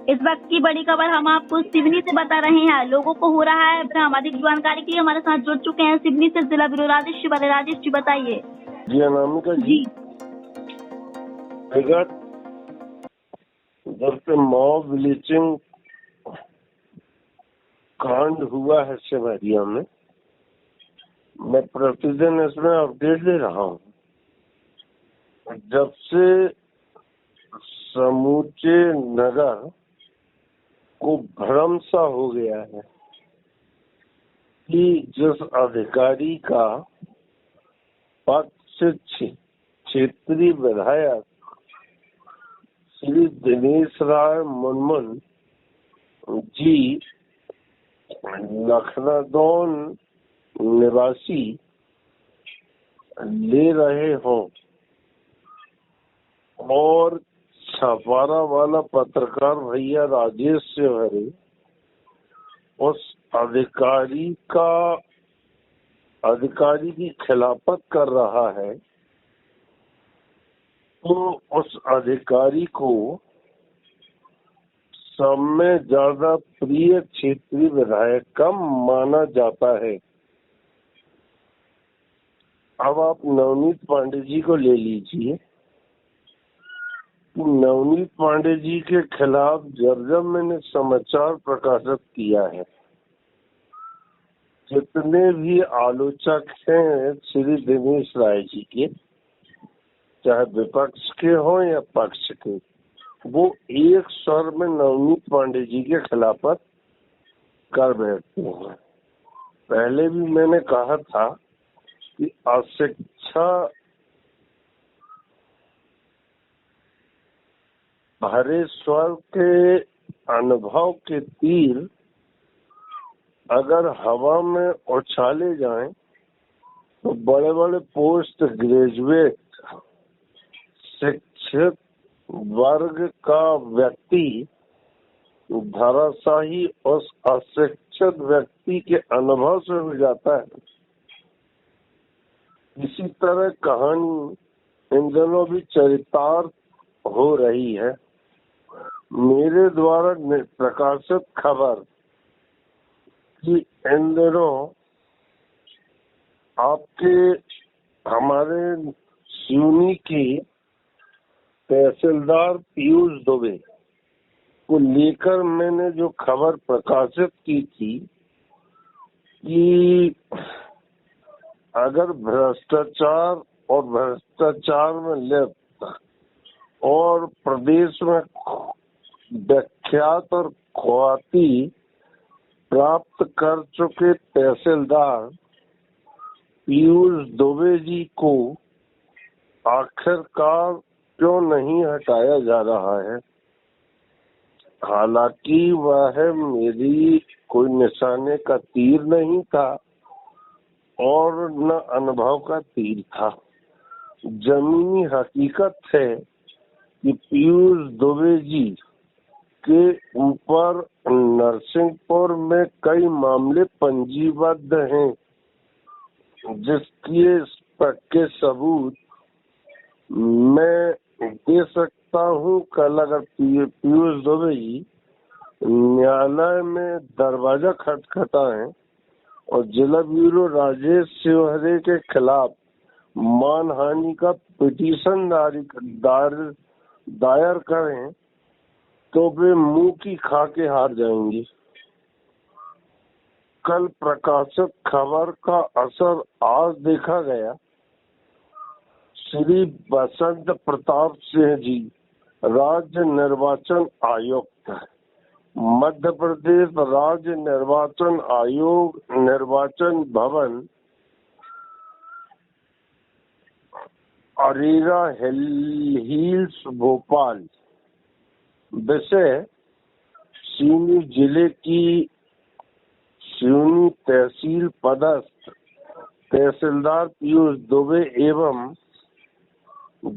इस वक्त की बड़ी खबर हम आपको सिवनी से बता रहे हैं। लोगों को हो रहा है भ्रम। अधिक जानकारी के लिए हमारे साथ जुड़ चुके हैं सिवनी से जिला ब्यूरो राजेश जी। राजेश जी बताइए। जी अनामिका जी, विगत जब से मॉब ब्लीचिंग कांड हुआ है सिमरिया में, मैं प्रतिदिन इसमें अपडेट दे रहा हूँ। जब से समूचे नगर को भ्रम सा हो गया है कि जिस अधिकारी का पक्ष क्षेत्रीय विधायक श्री दिनेश राय मुनमुन जी लखनदौन निवासी ले रहे हों और छपारा वाला पत्रकार भैया राजेश शिवहरे उस अधिकारी की खिलाफत कर रहा है, तो उस अधिकारी को सब में ज्यादा प्रिय क्षेत्रीय विधायक कम माना जाता है। अब आप नवनीत पांडे जी को ले लीजिए। नवनीत पांडे जी के खिलाफ जब मैंने समाचार प्रकाशित किया है, जितने भी आलोचक हैं श्री दिनेश राय जी के, चाहे विपक्ष के हों या पक्ष के, वो एक स्वर में नवनीत पांडे जी के खिलाफत कर बैठते हैं। पहले भी मैंने कहा था कि अशिक्षा भरे स्वर के अनुभव के तीर अगर हवा में उछाले जाएं तो बड़े बड़े पोस्ट ग्रेजुएट शिक्षित वर्ग का व्यक्ति धराशायी उस अशिक्षित व्यक्ति के अनुभव से हो जाता है। इसी तरह कहानी इन दिनों भी चरितार्थ हो रही है। मेरे द्वारा प्रकाशित खबर कि इन दिनों आपके हमारे सिवनी की तहसीलदार पीयूष दुबे को लेकर मैंने जो खबर प्रकाशित की थी कि अगर भ्रष्टाचार में लिप्त और प्रदेश में विख्यात और ख्याति प्राप्त कर चुके तहसीलदार पीयूष दुबे जी को आखिरकार क्यों नहीं हटाया जा रहा है। हालांकि वह मेरी कोई निशाने का तीर नहीं था और न अनुभव का तीर था। जमीनी हकीकत है कि पीयूष दुबे जी के ऊपर नरसिंहपुर में कई मामले पंजीबद्ध हैं, जिसके पक्के सबूत मैं दे सकता हूँ। कल अगर पीयूष दुबे जी न्यायालय में दरवाजा खटखटाएं और जिला ब्यूरो राजेश शिवहरे के खिलाफ मानहानि का पिटीशन दायर करें तो वे मुंह की खा के हार जाएंगे। कल प्रकाशित खबर का असर आज देखा गया। श्री बसंत प्रताप सिंह जी राज्य निर्वाचन आयुक्त, मध्य प्रदेश राज्य निर्वाचन आयोग, निर्वाचन भवन, अरेरा हिल्स, भोपाल। विषय सिवनी जिले की सिवनी तहसील पदस्थ तहसीलदार पीयूष दुबे एवं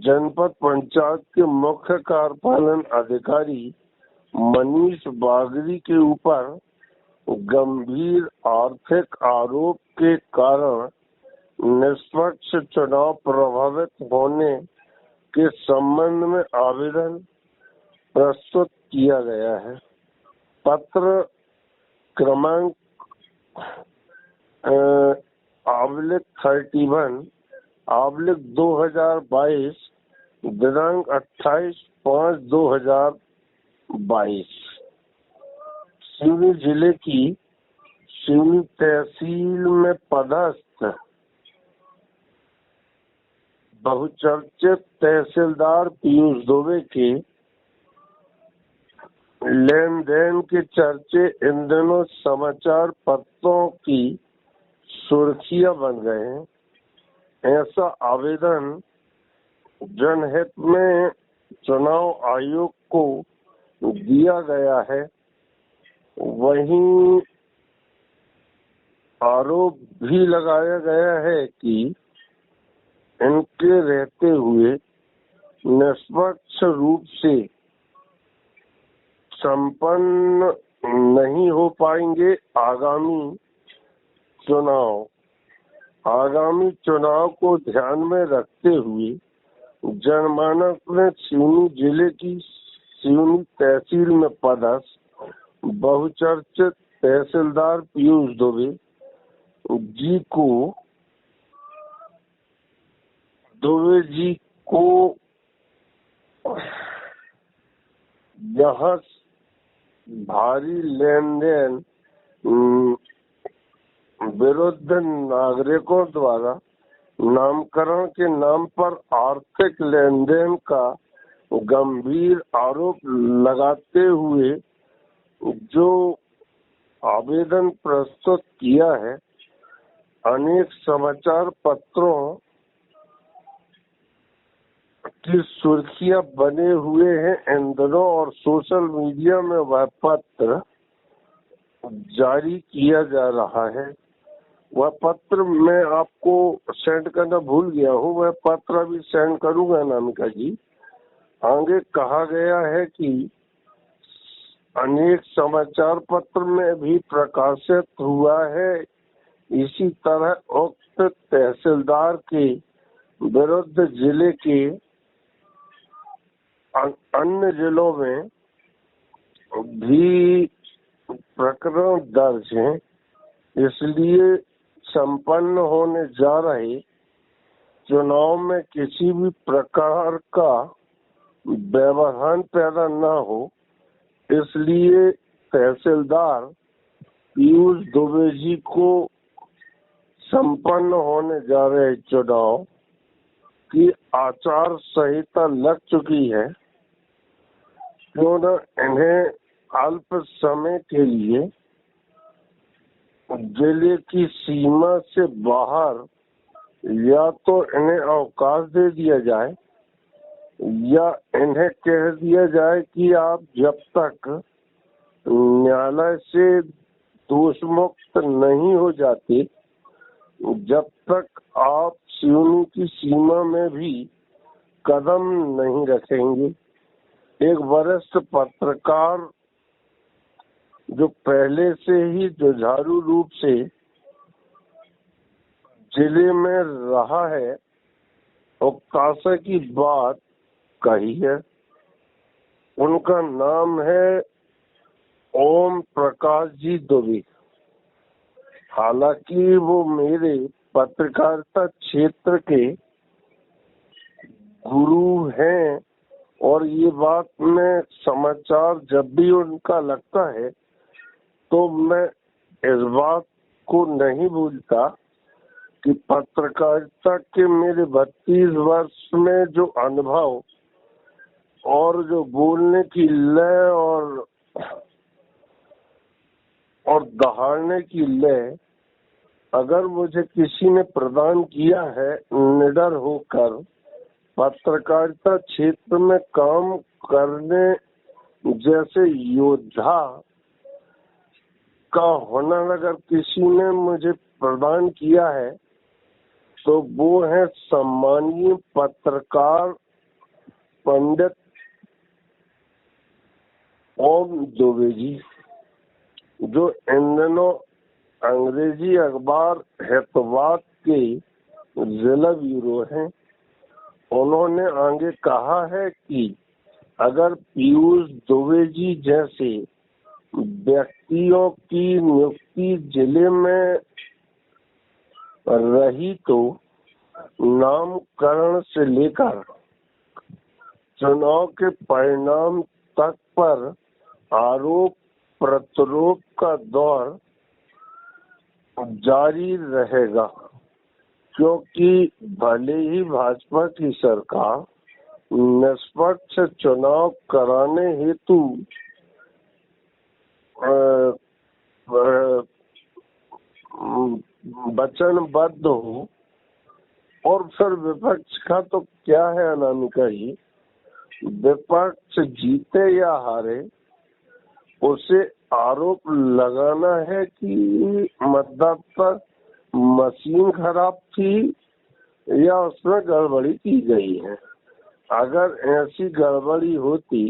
जनपद पंचायत के मुख्य कार्यपालन अधिकारी मनीष बागरी के ऊपर गंभीर आर्थिक आरोप के कारण निष्पक्ष चुनाव प्रभावित होने के संबंध में आवेदन प्रस्तुत किया गया है। पत्र क्रमांक /31/2022 दिनांक 28/5/2022 सिवनी जिले की सिवनी तहसील में पदस्थ बहुचर्चित तहसीलदार पीयूष दुबे के लेन देन के चर्चे इन दिनों समाचार पत्रों की सुर्खियां बन गए हैं। ऐसा आवेदन जनहित में चुनाव आयोग को दिया गया है। वहीं आरोप भी लगाया गया है कि इनके रहते हुए निष्पक्ष रूप से संपन्न नहीं हो पाएंगे आगामी चुनाव को ध्यान में रखते हुए जनमानस ने सिवनी जिले की सिवनी तहसील में पदस्थ बहुचर्चित तहसीलदार पीयूष दुबे जी को यहाँ भारी लेन देन विरुद्ध नागरिकों द्वारा नामकरण के नाम पर आर्थिक लेन देन का गंभीर आरोप लगाते हुए जो आवेदन प्रस्तुत किया है, अनेक समाचार पत्रों की सुर्खियां बने हुए हैं इन दिनों और सोशल मीडिया में वह पत्र जारी किया जा रहा है। वह पत्र मैं आपको सेंड करना भूल गया हूँ, वह पत्र अभी सेंड करूंगा अनामिका जी। आगे कहा गया है कि अनेक समाचार पत्र में भी प्रकाशित हुआ है। इसी तरह उक्त तहसीलदार के विरुद्ध जिले के अन्य जिलों में भी प्रकरण दर्ज हैं। इसलिए संपन्न होने जा रहे चुनाव में किसी भी प्रकार का व्यवधान पैदा न हो, इसलिए तहसीलदार पीयूष दुबे जी को संपन्न होने जा रहे चुनाव की आचार संहिता लग चुकी है। क्यों न इन्हें अल्प समय के लिए जिले की सीमा से बाहर या तो इन्हें अवकाश दे दिया जाए या इन्हें कह दिया जाए कि आप जब तक न्यायालय से दोष मुक्त नहीं हो जाते, जब तक आप सिवनी की सीमा में भी कदम नहीं रखेंगे। एक वरिष्ठ पत्रकार जो पहले से ही जुझारू रूप से जिले में रहा है, उकतासा की बात कही है। उनका नाम है ओम प्रकाश जी दुबे। हालांकि वो मेरे पत्रकारिता क्षेत्र के गुरु हैं और ये बात में समाचार जब भी उनका लगता है तो मैं इस बात को नहीं भूलता कि पत्रकारिता के मेरे 32 वर्ष में जो अनुभव और जो बोलने की लय और दहाड़ने की लय अगर मुझे किसी ने प्रदान किया है, निडर होकर पत्रकारिता क्षेत्र में काम करने जैसे योद्धा का हुनर अगर किसी ने मुझे प्रदान किया है तो वो है सम्मानीय पत्रकार पंडित ओम दुबे जी, जो इन दिनों अंग्रेजी अखबार हितवाद के जिला ब्यूरो हैं। उन्होंने आगे कहा है कि अगर पीयूष दुबे जी जैसे व्यक्तियों की नियुक्ति जिले में रही तो नामकरण से लेकर चुनाव के परिणाम तक पर आरोप प्रत्यारोप का दौर जारी रहेगा, क्योंकि भले ही भाजपा की सरकार निष्पक्ष चुनाव कराने हेतु वचनबद्ध हो, और फिर विपक्ष का तो क्या है अनामिका जी, विपक्ष जीते या हारे उसे आरोप लगाना है कि मतदाता मशीन खराब थी या उसमें गड़बड़ी की गई है। अगर ऐसी गड़बड़ी होती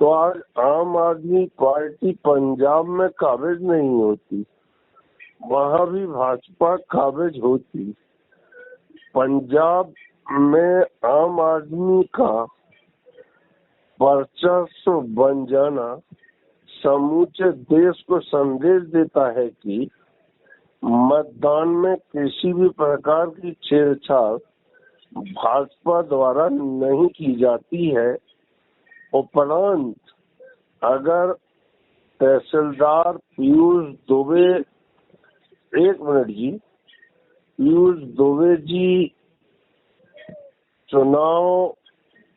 तो आज आम आदमी पार्टी पंजाब में काबिज नहीं होती, वहाँ भी भाजपा काबिज होती। पंजाब में आम आदमी का वर्चस्व बन जाना समूचे देश को संदेश देता है कि मतदान में किसी भी प्रकार की छेड़छाड़ भाजपा द्वारा नहीं की जाती है। उपरांत अगर तहसीलदार पीयूष दुबे, एक मिनट जी, पीयूष दुबे जी चुनाव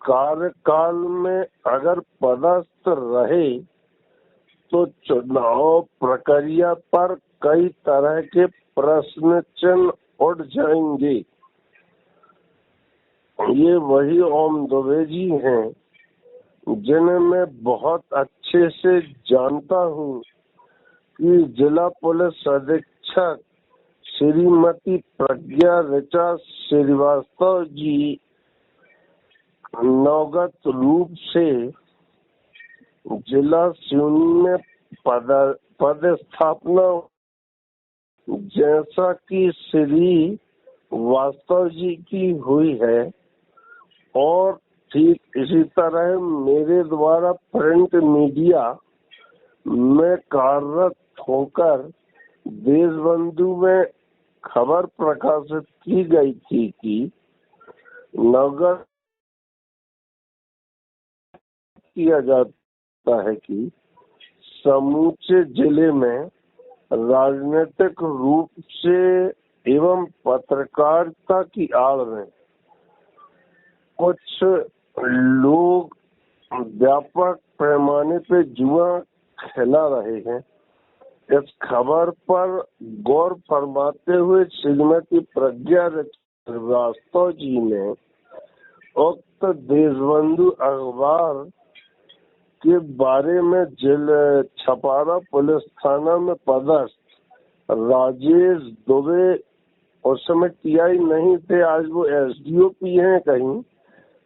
कार्यकाल में अगर पदस्थ रहे तो चुनाव प्रक्रिया पर कई तरह के प्रश्न चिन्ह उठ जाएंगे। ये वही ओम दुबे जी हैं जिन्हें मैं बहुत अच्छे से जानता हूँ कि जिला पुलिस अधीक्षक श्रीमती प्रज्ञा ऋचा श्रीवास्तव जी नवगत रूप से जिला सिवनी में पदस्थापना जैसा कि श्री वास्तव जी की हुई है, और ठीक इसी तरह मेरे द्वारा प्रिंट मीडिया में कार्यरत होकर देशबंधु में खबर प्रकाशित की गई थी कि नवगत किया जाता है कि समूचे जिले में राजनीतिक रूप से एवं पत्रकारिता की आड़ में कुछ लोग व्यापक पैमाने पे जुआ खिला रहे हैं। इस खबर पर गौर फरमाते हुए श्रीमती प्रज्ञा श्रीवास्तव जी ने उक्त देशबंधु अखबार के बारे में छपारा पुलिस थाना में पदस्थ राजेश दुबे, उस समय टीआई नहीं थे, आज वो एसडीओपी हैं कहीं,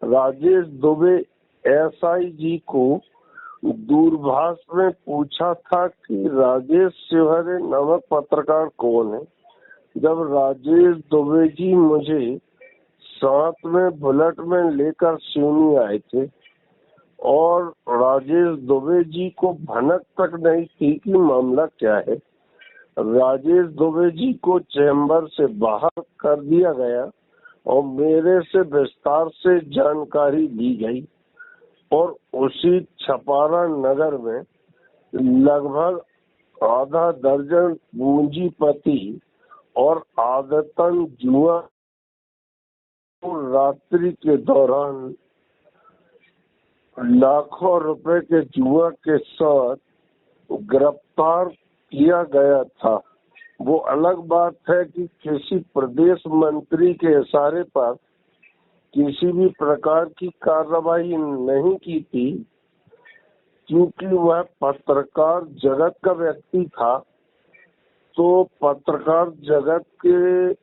राजेश दुबे एसआई जी को दूरभाष में पूछा था कि राजेश शिवहरे नामक पत्रकार कौन है। जब राजेश दुबे जी मुझे साथ में बुलेट में लेकर सिवनी आए थे और राजेश दुबे जी को भनक तक नहीं थी कि मामला क्या है, राजेश दुबे जी को चैम्बर से बाहर कर दिया गया और मेरे से विस्तार से जानकारी ली गई, और उसी छपारा नगर में लगभग आधा दर्जन पूंजीपति और आदतन जुआ रात्रि के दौरान लाखों रुपए के जुआ के साथ गिरफ्तार किया गया था। वो अलग बात है कि किसी प्रदेश मंत्री के इशारे पर किसी भी प्रकार की कार्रवाई नहीं की थी, क्योंकि वह पत्रकार जगत का व्यक्ति था। तो पत्रकार जगत के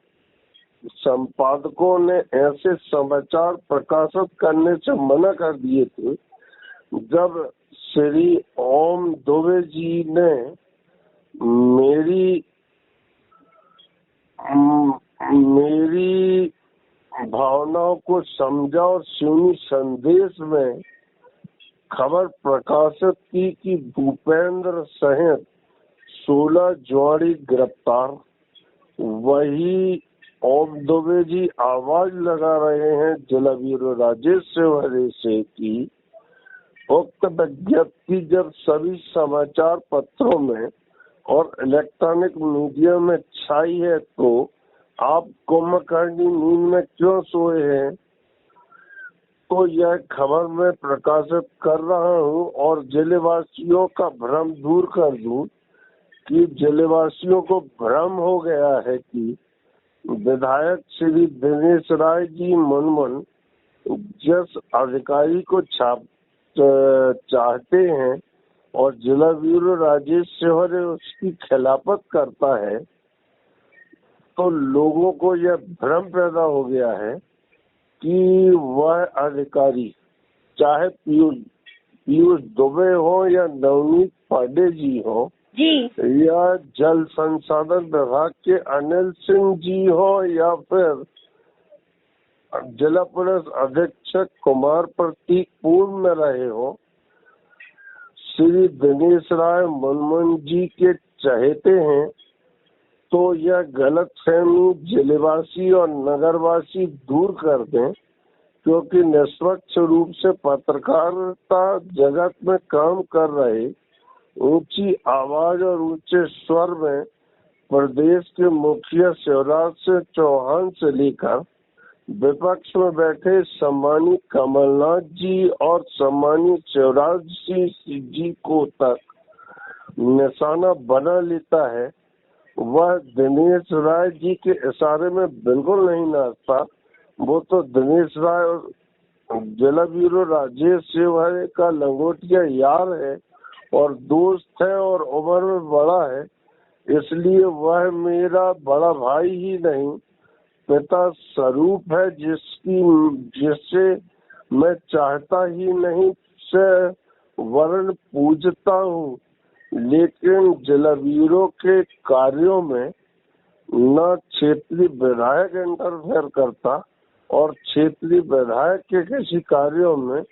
संपादकों ने ऐसे समाचार प्रकाशित करने से मना कर दिए थे। जब श्री ओम दुबे जी ने मेरी भावनाओं को समझा और सिवनी संदेश में खबर प्रकाशित की कि भूपेंद्र सहित 16 जुआड़ी गिरफ्तार। वही ओम दुबे जी आवाज लगा रहे हैं जिला ब्यूरो राजेश सेवरे से कि उक्त विज्ञप्ति जब सभी समाचार पत्रों में और इलेक्ट्रॉनिक मीडिया में छाई है तो आप कुंभकर्णी नींद में क्यों सोए हैं? तो यह खबर मैं प्रकाशित कर रहा हूं और जिलेवासियों का भ्रम दूर कर दूं कि जिलेवासियों को भ्रम हो गया है कि विधायक श्री दिनेश राय जी मनमन जिस अधिकारी को छाप चाहते हैं और जिला ब्यूरो राजेश सेवरे उसकी खिलाफत करता है, तो लोगों को यह भ्रम पैदा हो गया है कि वह अधिकारी चाहे पीयूष दुबे हो या नवनीत पांडे जी हो जी, या जल संसाधन विभाग के अनिल सिंह जी हो या फिर जिला पुलिस अधीक्षक कुमार प्रतीक पूर्व में रहे हो, श्री दिनेश राय मनमोहन जी के चहेते हैं, तो यह गलतफहमी जिलेवासी और नगरवासी दूर कर दें, क्योंकि निष्पक्ष रूप से पत्रकारिता जगत में काम कर रहे ऊंची आवाज और ऊंचे स्वर में प्रदेश के मुखिया शिवराज सिंह चौहान से लेकर विपक्ष में बैठे सम्मानित कमलनाथ जी और सम्मानित शिवराज सिंह जी को तक निशाना बना लेता है, वह दिनेश राय जी के इशारे में बिल्कुल नहीं नाचता। वो तो दिनेश राय और जिला ब्यूरो राजेश सेवरे का लंगोटिया यार है और दोस्त है और उम्र में बड़ा है, इसलिए वह मेरा बड़ा भाई ही नहीं पिता स्वरूप है, जिससे मैं चाहता ही नहीं से वर्ण पूजता हूँ। लेकिन जिला ब्यूरो के कार्यों में न क्षेत्रीय विधायक इंटरफेयर करता और क्षेत्रीय विधायक के किसी कार्यों में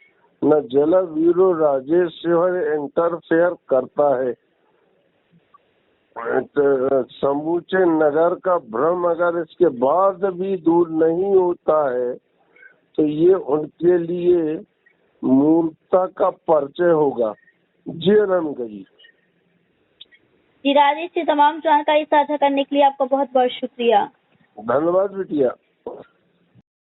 न जिला ब्यूरो राजेश सेवरे इंटरफेयर करता है। समूचे नगर का भ्रम अगर इसके बाद भी दूर नहीं होता है तो ये उनके लिए मूर्खता का परिचय होगा। जी अनंत जी राजेश जी, तमाम जानकारी साझा करने के लिए आपका बहुत बहुत शुक्रिया। धन्यवाद बिटिया।